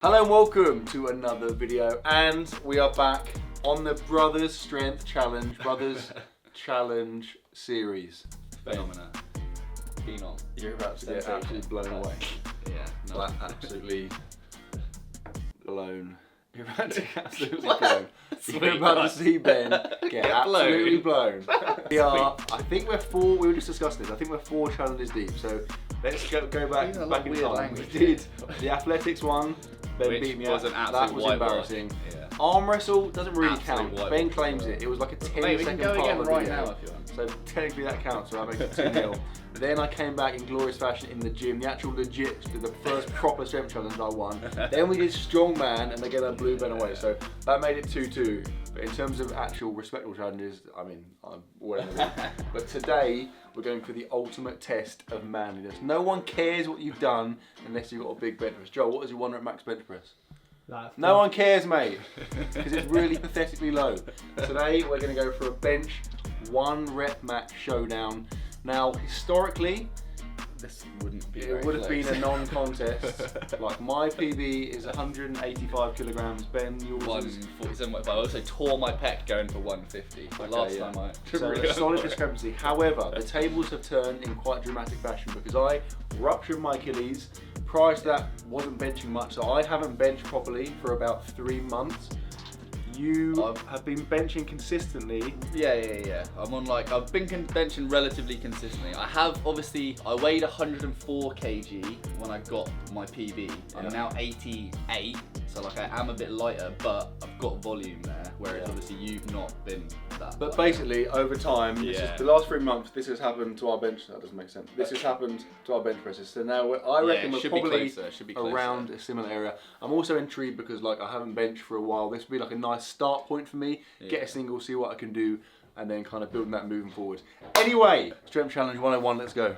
Hello and welcome to another video, and we are back on the Brothers Strength Challenge, Brothers Challenge series. Phenomena. Phenom. You're about to get absolutely blown away. Yeah. No. Like, absolutely blown. You're about to get absolutely blown. You're about to see Ben get absolutely blown. We are, I think we were just discussing this, I think we're 4 challenges deep, so let's go back in time. We did the athletics one. Ben beat me up. That was embarrassing. Yeah. Arm wrestle doesn't really count. Ben claims it. It was like a 10-second part of the right video. Now if you want. So technically that counts, so that makes it 2-0. Then I came back in glorious fashion in the gym, the actual legit, the first proper strength challenge I won. Then we did strongman, and again I blew Ben away, so that made it 2-2. But in terms of actual respectable challenges, I mean, I'm whatever. But today, we're going for the ultimate test of manliness. No one cares what you've done unless you've got a big bench press. Joel, what is your 1 rep max bench press? No one cares, mate, because it's really pathetically low. Today, we're going to go for a bench 1 rep max showdown. Now, historically, this wouldn't be. It would have been a non-contest. Like my PB is 185 kilograms. Ben, yours 147. But I also tore my pec going for 150. Last time I. So a solid discrepancy. However, the tables have turned in quite dramatic fashion because I ruptured my Achilles. Prior to that, wasn't benching much, so I haven't benched properly for about 3 months. You have been benching consistently. Yeah. I'm on I've been benching relatively consistently. I weighed 104 kg when I got my PB. I'm now 88, so I am a bit lighter, but I've got volume there, whereas obviously you've not been that. But basically, over time, the last 3 months, this has happened to our bench. That doesn't make sense. This has happened to our bench presses. So now I reckon we're probably around a similar area. I'm also intrigued because I haven't benched for a while. This would be like a nice start point for me. Get a single, see what I can do, and then kind of building that moving forward. Anyway, Strength Challenge 101, let's go.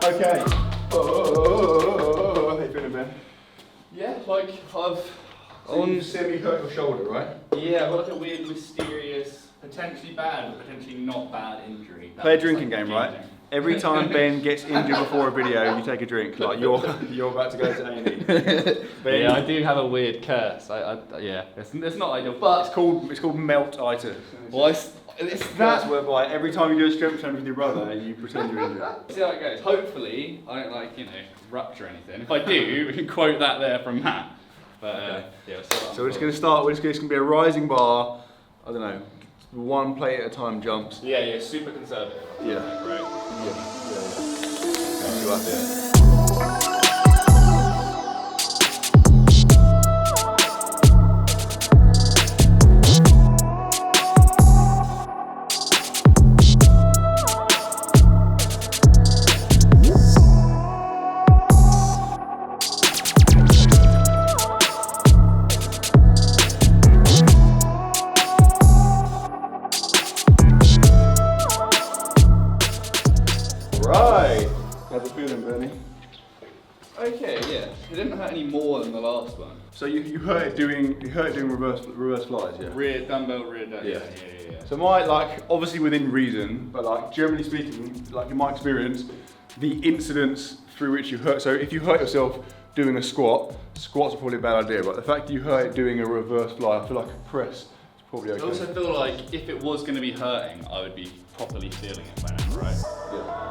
Okay. How you feeling, Ben? Yeah, You semi-hurt your shoulder, right? Yeah, I've got a weird, mysterious, potentially bad, but potentially not bad injury. Play a drinking game, right? Every time Ben gets injured before a video, you take a drink. Like you're about to go to A&E. Yeah, I do have a weird curse. It's not ideal, but it's called melt-itis. Well, That's whereby every time you do a strength challenge with your brother, you pretend you're injured. See how it goes. Hopefully, I don't rupture anything. If I do, we can quote that there from Matt. But so we're just going to start. It's going to be a rising bar. I don't know, 1 plate at a time jumps. Yeah, super conservative. Yeah. Right. See what I do. Right. How's it feeling, Bernie? Okay, yeah. It didn't hurt any more than the last one. So you hurt it doing reverse flies, yeah? Rear dumbbell, rear deadlift. Yeah. So obviously within reason, but generally speaking, in my experience, the incidents through which you hurt. So if you hurt yourself doing a squats are probably a bad idea. But the fact that you hurt it doing a reverse fly, I feel like a press is probably okay. I also feel like if it was going to be hurting, I would be properly feeling it by now, right? Yeah.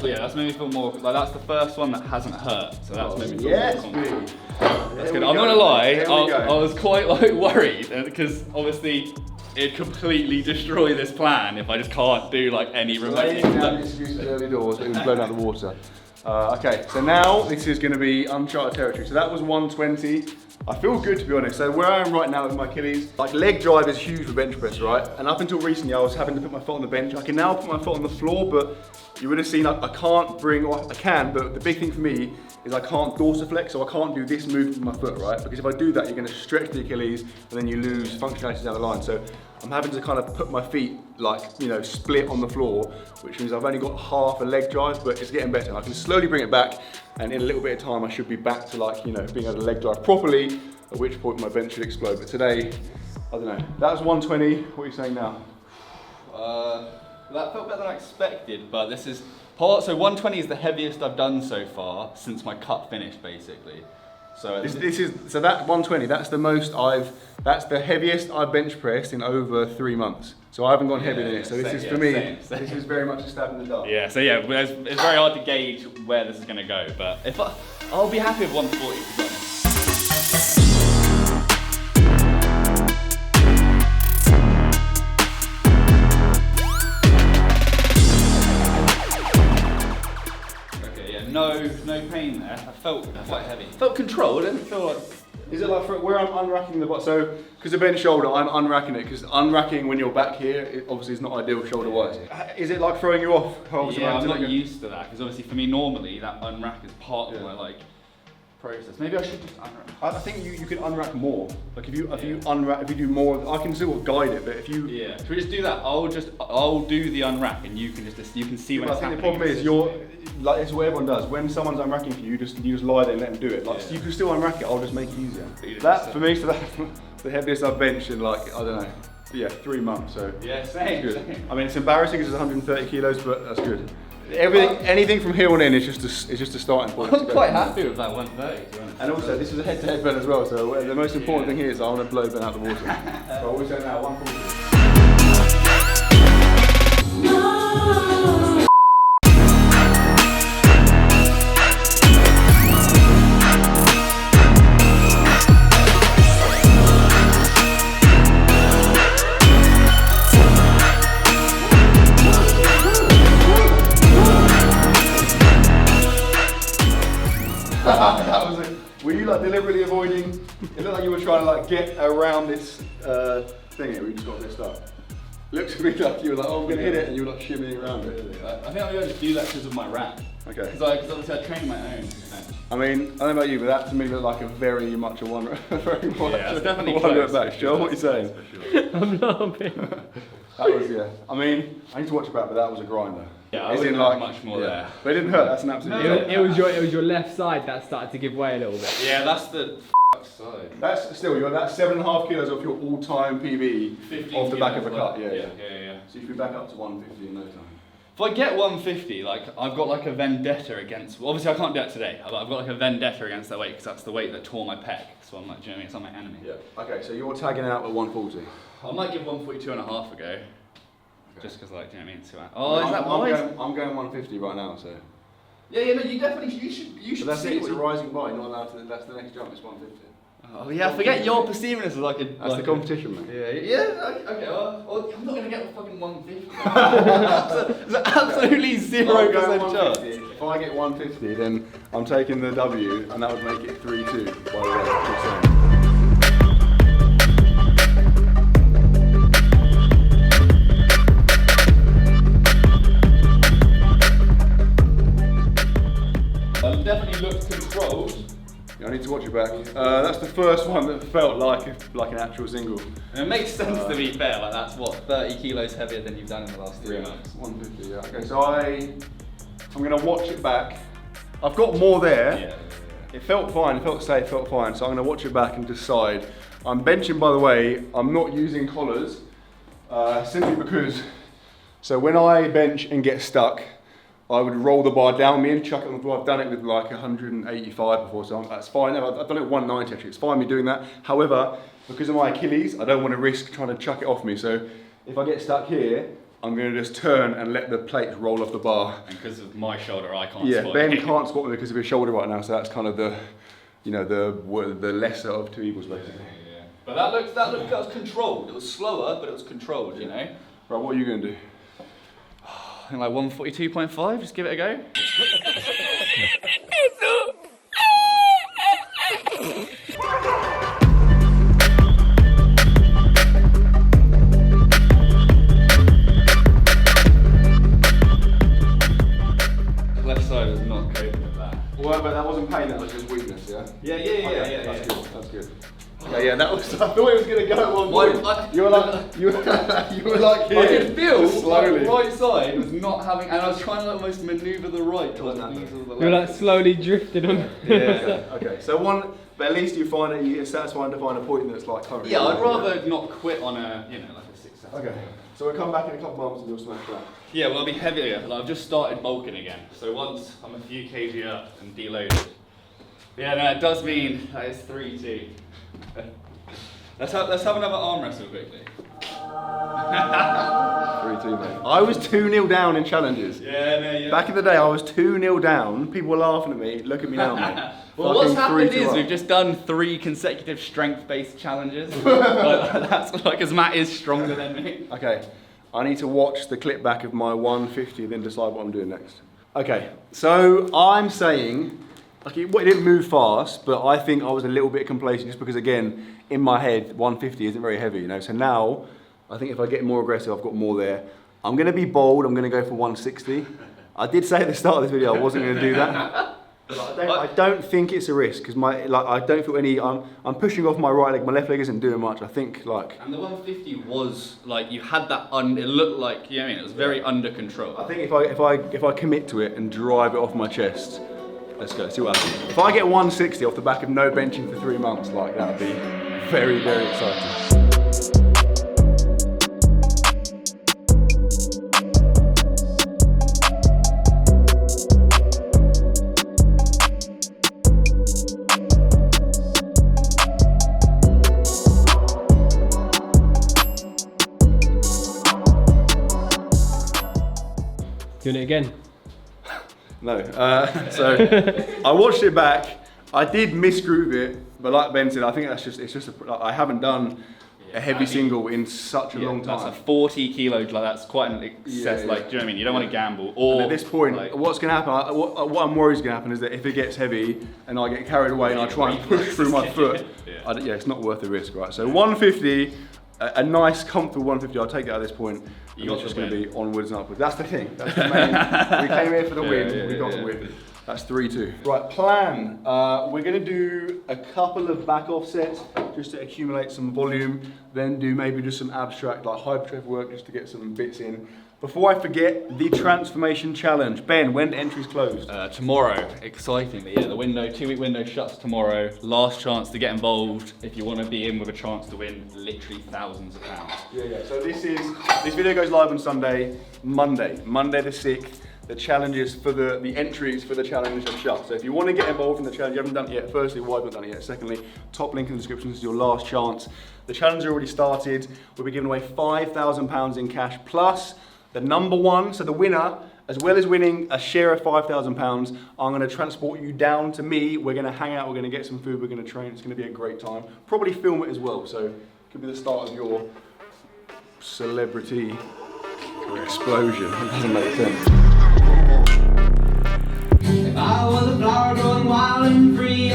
That's made me feel more, that's the first one that hasn't hurt, so that's made me feel more confident. That's good. I'm not gonna lie, I was quite worried, because obviously it'd completely destroy this plan if I just can't do any laying down excuses early doors, but it was blown out of the water. Okay, so now this is going to be uncharted territory. So that was 120. I feel good, to be honest. So where I am right now with my Achilles, leg drive is huge for bench press, right? And up until recently, I was having to put my foot on the bench. I can now put my foot on the floor, but you would have seen I can, but the big thing for me is I can't dorsiflex, so I can't do this movement with my foot, right? Because if I do that, you're going to stretch the Achilles and then you lose functionality down the line. So I'm having to kind of put my feet like, you know, split on the floor, which means I've only got half a leg drive, but it's getting better. I can slowly bring it back, and in a little bit of time, I should be back to like, you know, being able to leg drive properly, at which point my bench should explode. But today, I don't know. That was 120. What are you saying now? That felt better than I expected, but this is part. So 120 is the heaviest I've done so far since my cut finished, basically. So This is so that 120. That's the most That's the heaviest I've bench pressed in over 3 months. So I haven't gone heavier than it. So this is for me. Same. This is very much a stab in the dark. Yeah. So yeah, it's very hard to gauge where this is going to go, but if I'll be happy with 140 to be honest. No pain there. I felt quite heavy. Felt controlled. I didn't feel like. Is it like where I'm unracking the bottom? So because the bench shoulder, I'm unracking it because unracking when you're back here, it obviously is not ideal shoulder wise. Is it like throwing you off? Yeah, I'm not used to that because obviously for me normally that unrack is part of my like process. Maybe I should just unrack. I think you can unrack more. Like if you unrack, if you do more, I can still guide it. But if you should we just do that? I'll do the unrack and you can see when it's happening. The problem is like it's what everyone does. When someone's unracking for you, you just lie there and let them do it. Like so you can still unrack it. I'll just make it easier. That for me, so that's the heaviest I've benched in like I don't know. Yeah, 3 months. So yeah, same. I mean, it's embarrassing because it's 130 kilos, but that's good. Anything from here on in is just a starting point. I'm quite happy with that 130. And also, this is a head-to-head Ben as well. So the most important thing here is I want to blow Ben out the water. So what are we saying now? 140. That was it. Were you like deliberately avoiding? It looked like you were trying to like get around this thing here. We just got this stuff. Looks to me like you were like, oh, I'm gonna hit it, and you were like shimmying around it. I think I'm going to do that because of my rack. Okay. Because obviously I train my own. I mean, I don't know about you, but that to me looked like a very much a one. Yeah, it's definitely one look back. Joel, what are you saying? I'm laughing. That was I mean, I need to watch it back, but that was a grinder. Yeah, I wouldn't have much more there. But it didn't hurt. That's an absolute. It was your left side that started to give way a little bit. Yeah, that's the side. That's still that's 7.5 kilos off your all-time PB off the back of a cut. Yeah. So you could back up to 150 in no time. If I get 150, like I've got like a vendetta against. Well, obviously I can't do that today. I've got like a vendetta against that weight because that's the weight that tore my pec. So I'm like, do you know what I mean? It's not my enemy. Yeah. Okay, so you're tagging out at 140. I might give 142.5 a go. Just because, like, do you know what I mean? I'm going 150 right now, so. Yeah, no, you definitely, you should. But that's it. It's a rising bar. You're not allowed to. That's the next jump. It's 150. Oh yeah, forget you're perceiving this as like a. That's the competition, man. Yeah. Okay. Well, I'm not gonna get the fucking 150. There's absolutely 0% chance. If I get 150, then I'm taking the W, and that would make it 3-2. By the way, just saying. Definitely looked controlled. Yeah, I need to watch it back. That's the first one that felt like an actual single. And it makes sense to be fair. Like that's what 30 kilos heavier than you've done in the last 3 months. 150. Yeah. Okay, so I'm gonna watch it back. I've got more there. Yeah. It felt fine. It felt safe. Felt fine. So I'm gonna watch it back and decide. I'm benching, by the way. I'm not using collars simply because. So when I bench and get stuck, I would roll the bar down me and chuck it on the floor. I've done it with like 185 before, so that's fine. I've done it with 190 actually. It's fine me doing that. However, because of my Achilles, I don't want to risk trying to chuck it off me. So if I get stuck here, I'm going to just turn and let the plates roll off the bar. And because of my shoulder, I can't. Yeah, spot Ben it. can't spot me because of his shoulder right now. So that's kind of the, the lesser of two evils basically. Yeah. But that was controlled. It was slower, but it was controlled. You know. Right, what are you going to do? I think like 142.5, just give it a go. Left side is not coping with that. Well, but that wasn't pain. Yeah, that was. I thought it was gonna go at one point. You were like, you were like here. I could feel slowly. the right side was not having, and I was trying to almost manoeuvre the right towards the knees of the You're left. like slowly drifting on. Yeah. Okay. So one, but at least you find it. You're satisfying to find a point that's like currently. Yeah, I'd rather not quit on a, you know, like a 6 set. Okay. So we'll come back in a couple months and you'll smash that. Yeah, well, I'll be heavier. Like, I've just started bulking again. So once I'm a few kg up and deloaded. Yeah, no, it does mean that is 3-2. Let's have another arm wrestle quickly. 3-2, mate. I was 2-0 down in challenges. Yeah, no, yeah. Back in the day, I was 2-0 down. People were laughing at me. Look at me now, mate. Well, what's Fucking happened 3-2 is up. we've just done 3 consecutive strength-based challenges. Like, that's like, as Matt is stronger than me. Okay, I need to watch the clip back of my 150 and then decide what I'm doing next. Okay, so I'm saying, like it didn't move fast, but I think I was a little bit complacent just because, again, in my head, 150 isn't very heavy, you know. So now, I think if I get more aggressive, I've got more there. I'm going to be bold. I'm going to go for 160. I did say at the start of this video I wasn't going to do that. But I don't think it's a risk because I don't feel any. I'm pushing off my right leg. My left leg isn't doing much. I think like. And the 150 was like you had that. It looked like, you know what I mean. It was very under control. I think if I commit to it and drive it off my chest, let's go. See what happens. If I get 160 off the back of no benching for 3 months, like that'd be very, very exciting. Doing it again. No. So I watched it back. I did misgroove it, but like Ben said, I think I haven't done a heavy single in such a long time. That's a 40 kilos, like that's quite an excess. Like, do you know what I mean? You don't want to gamble. Or and at this point, like, what's going to happen? What I'm worried is going to happen is that if it gets heavy and I get carried away and I try and push through my foot, it's not worth the risk, right? So 150. A nice, comfortable 150. I'll take it at this point. It's just going to be onwards and upwards. That's the thing. That's the main. We came here for the win. We got the win. That's 3-2. Right, plan. We're going to do a couple of back offsets just to accumulate some volume. Then do maybe just some abstract, like hypertrophy work, just to get some bits in. Before I forget, the transformation challenge. Ben, when the entry's closed? Tomorrow, excitingly, yeah, the 2-week window shuts tomorrow. Last chance to get involved if you want to be in with a chance to win literally thousands of pounds. Yeah. So this video goes live on Sunday, Monday the 6th. The challenges for the entries for the challenge have shut. So if you want to get involved in the challenge, you haven't done it yet. Firstly, why haven't done it yet? Secondly, top link in the description. This is your last chance. The challenge has already started. We'll be giving away £5,000 in cash plus the number one, so the winner, as well as winning a share of £5,000, I'm going to transport you down to me. We're going to hang out, we're going to get some food, we're going to train. It's going to be a great time. Probably film it as well, so it could be the start of your celebrity explosion. It doesn't make sense. If I was a flower growing wild and free.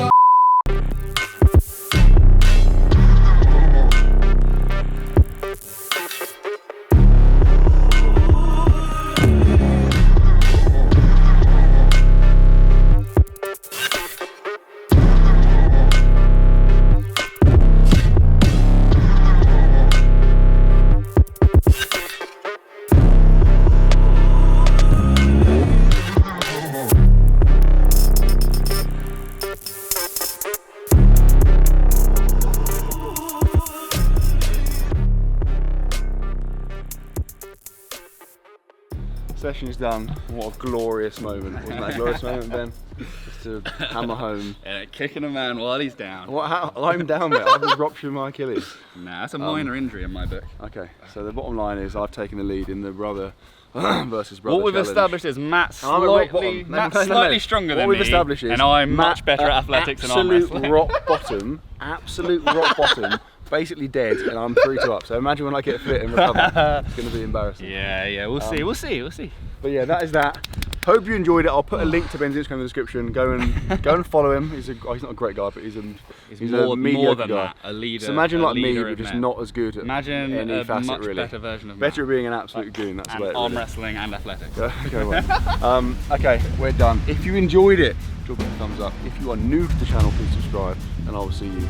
Session is done. What a glorious moment. Wasn't that a glorious moment, Ben? Just to hammer home. Yeah, kicking a man while he's down. I'm down, mate. I've just ruptured my Achilles. Nah, that's a minor injury in my book. Okay, so the bottom line is I've taken the lead in the brother versus brother What we've challenge. established is Matt's I'm at rock bottom. slightly stronger than me, What we've established is and I'm Matt much better at athletics and arm absolute wrestling. absolute rock bottom, basically dead, and I'm 3-2 up. So imagine when I get fit and recover, it's going to be embarrassing. Yeah, we'll see. But yeah, that is that. Hope you enjoyed it. I'll put a link to Ben's Instagram in the description. Go and follow him. He's not a great guy, but he's a mediocre more than guy. that, a leader. So imagine like me, leader but of just men. not as good at Imagine any a facet much really. better version of Better Matt. at being an absolute goon. That's And about it. arm Really. wrestling and athletics. Okay, well. Okay, we're done. If you enjoyed it, drop it a thumbs up. If you are new to the channel, please subscribe, and I will see you